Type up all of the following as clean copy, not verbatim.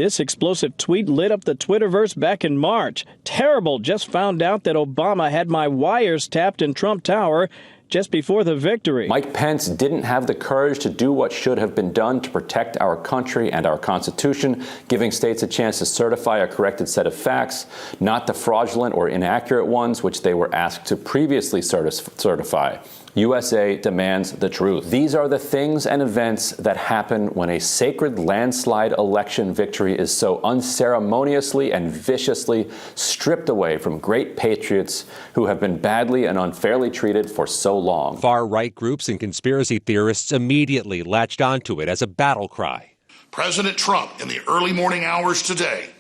This explosive tweet lit up the Twitterverse back in March. Terrible, just found out that Obama had my wires tapped in Trump Tower just before the victory. Mike Pence didn't have the courage to do what should have been done to protect our country and our Constitution, giving states a chance to certify a corrected set of facts, not the fraudulent or inaccurate ones which they were asked to previously certify. USA demands the truth. These are the things and events that happen when a sacred landslide election victory is so unceremoniously and viciously stripped away from great patriots who have been badly and unfairly treated for so long. Far-right groups and conspiracy theorists immediately latched onto it as a battle cry. President Trump, in the early morning hours today,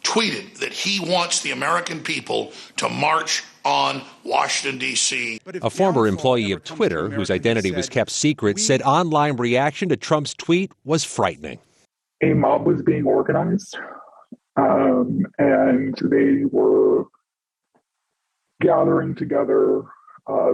tweeted that he wants the American people to march on Washington, D.C. A former employee of Twitter, whose identity was kept secret, said online reaction to Trump's tweet was frightening. A mob was being organized, and they were gathering together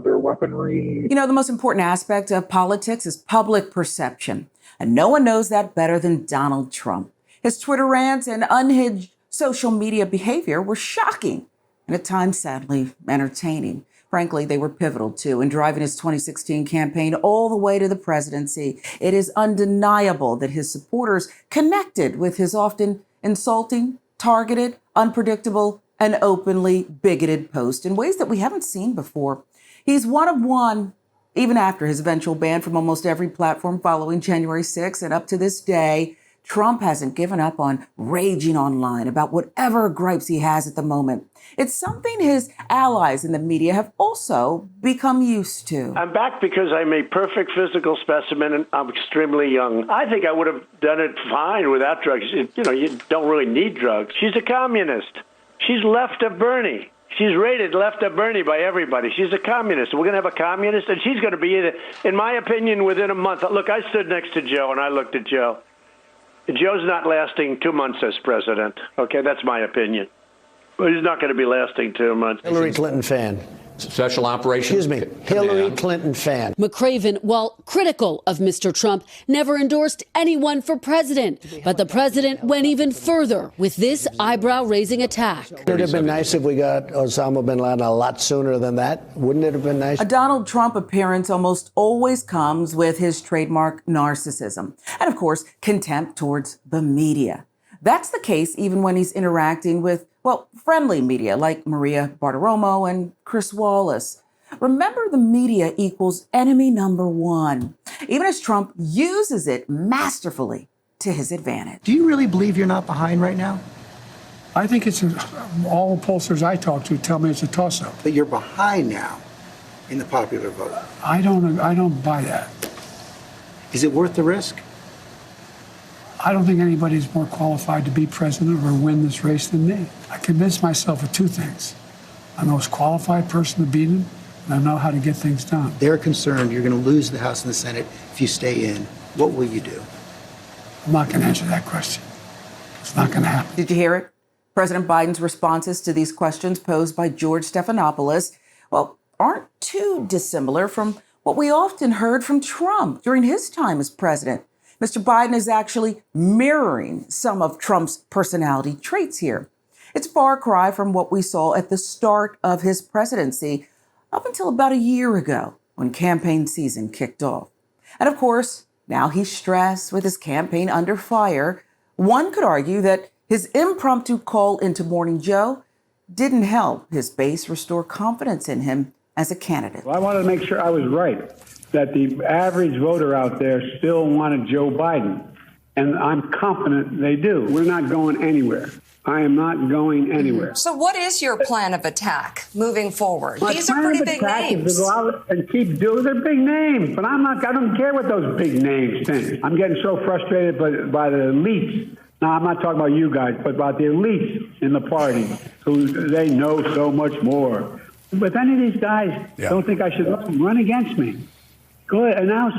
their weaponry. You know, the most important aspect of politics is public perception, and no one knows that better than Donald Trump. His Twitter rants and unhinged social media behavior were shocking and at times, sadly, entertaining. Frankly, they were pivotal, too, in driving his 2016 campaign all the way to the presidency. It is undeniable that his supporters connected with his often insulting, targeted, unpredictable, and openly bigoted posts in ways that we haven't seen before. He's one of one, even after his eventual ban from almost every platform following January 6th, and up to this day, Trump hasn't given up on raging online about whatever gripes he has at the moment. It's something his allies in the media have also become used to. I'm back because I'm a perfect physical specimen and I'm extremely young. I think I would have done it fine without drugs. You know, you don't really need drugs. She's a communist. She's left of Bernie. She's rated left of Bernie by everybody. She's a communist. We're going to have a communist, and she's going to be, in my opinion, within a month. Look, I stood next to Joe, and I looked at Joe. Joe's not lasting 2 months as president. Okay, that's my opinion. But he's not going to be lasting 2 months. Hillary Clinton fan. Special operation. Excuse me, Hillary Clinton fan. McCraven, while critical of Mr. Trump, never endorsed anyone for president. But the president went even further with this eyebrow-raising attack. Would it have been nice if we got Osama bin Laden a lot sooner than that? Wouldn't it have been nice? A Donald Trump appearance almost always comes with his trademark narcissism. And, of course, contempt towards the media. That's the case even when he's interacting with, well, friendly media like Maria Bartiromo and Chris Wallace. Remember, the media equals enemy number one, even as Trump uses it masterfully to his advantage. Do you really believe you're not behind right now? I think it's all pollsters I talk to tell me it's a toss-up. But you're behind now in the popular vote. I don't buy that. Is it worth the risk? I don't think anybody's more qualified to be president or win this race than me. I convinced myself of two things. I'm the most qualified person to beat him, and I know how to get things done. They're concerned you're going to lose the House and the Senate if you stay in. What will you do? I'm not going to answer that question. It's not going to happen. Did you hear it? President Biden's responses to these questions posed by George Stephanopoulos, well, aren't too dissimilar from what we often heard from Trump during his time as president. Mr. Biden is actually mirroring some of Trump's personality traits here. It's a far cry from what we saw at the start of his presidency, up until about a year ago when campaign season kicked off. And of course, now he's stressed with his campaign under fire. One could argue that his impromptu call into Morning Joe didn't help his base restore confidence in him as a candidate. Well, I wanted to make sure I was right, that the average voter out there still wanted Joe Biden. And I'm confident they do. We're not going anywhere. I am not going anywhere. So what is your plan of attack moving forward? My These are pretty big names. Is to go out and keep doing their big names, but I don't care what those big names think. I'm getting so frustrated by the elites. Now, I'm not talking about you guys, but about the elites in the party who they know so much more. But any of these guys don't think I should run against me. Go ahead, announce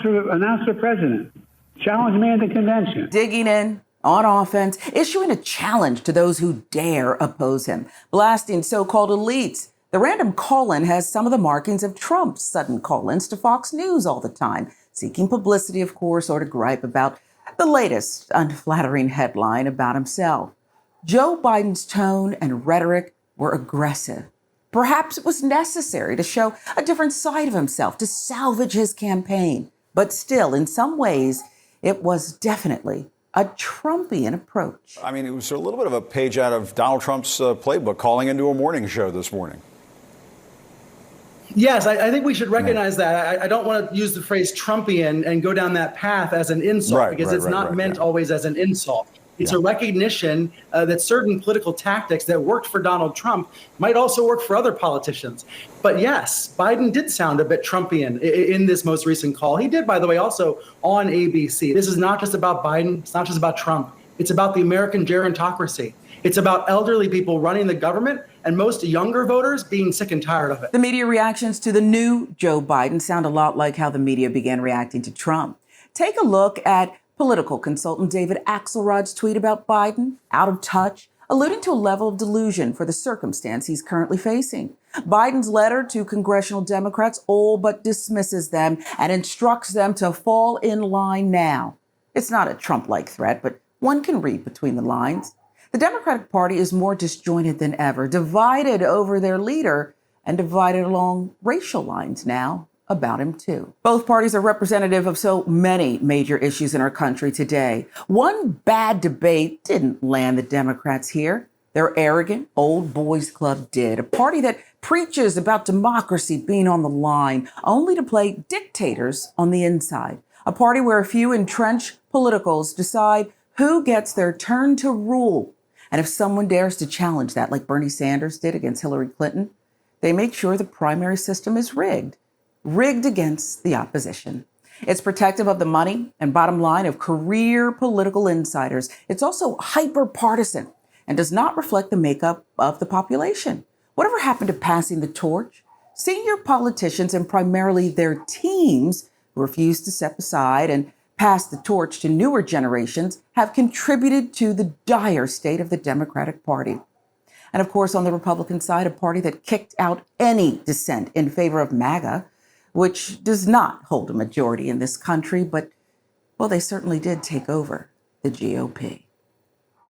for president. Challenge me at the convention. Digging in on offense, issuing a challenge to those who dare oppose him, blasting so-called elites. The random call-in has some of the markings of Trump's sudden call-ins to Fox News all the time, seeking publicity, of course, or to gripe about The latest unflattering headline about himself. Joe Biden's tone and rhetoric were aggressive. Perhaps it was necessary to show a different side of himself, to salvage his campaign. But still, in some ways, it was definitely a Trumpian approach. I mean, it was a little bit of a page out of Donald Trump's playbook, calling into a morning show this morning. Yes, I think we should recognize that. I don't want to use the phrase Trumpian and go down that path as an insult, because it's not meant always as an insult. It's a recognition that certain political tactics that worked for Donald Trump might also work for other politicians. But yes, Biden did sound a bit Trumpian in this most recent call. He did, by the way, also on ABC. This is not just about Biden. It's not just about Trump. It's about the American gerontocracy. It's about elderly people running the government and most younger voters being sick and tired of it. The media reactions to the new Joe Biden sound a lot like how the media began reacting to Trump. Take a look at political consultant David Axelrod's tweet about Biden, out of touch, alluding to a level of delusion for the circumstance he's currently facing. Biden's letter to congressional Democrats all but dismisses them and instructs them to fall in line now. It's not a Trump-like threat, but one can read between the lines. The Democratic Party is more disjointed than ever, divided over their leader and divided along racial lines now about him too. Both parties are representative of so many major issues in our country today. One bad debate didn't land the Democrats here. Their arrogant old boys club did. A party that preaches about democracy being on the line, only to play dictators on the inside. A party where a few entrenched politicals decide who gets their turn to rule. And if someone dares to challenge that, like Bernie Sanders did against Hillary Clinton, they make sure the primary system is rigged against the opposition. It's protective of the money and bottom line of career political insiders. It's also hyper-partisan and does not reflect the makeup of the population. Whatever happened to passing the torch? Senior politicians and primarily their teams who refuse to step aside and pass the torch to newer generations have contributed to the dire state of the Democratic Party. And of course, on the Republican side, a party that kicked out any dissent in favor of MAGA, which does not hold a majority in this country, but, well, they certainly did take over the GOP.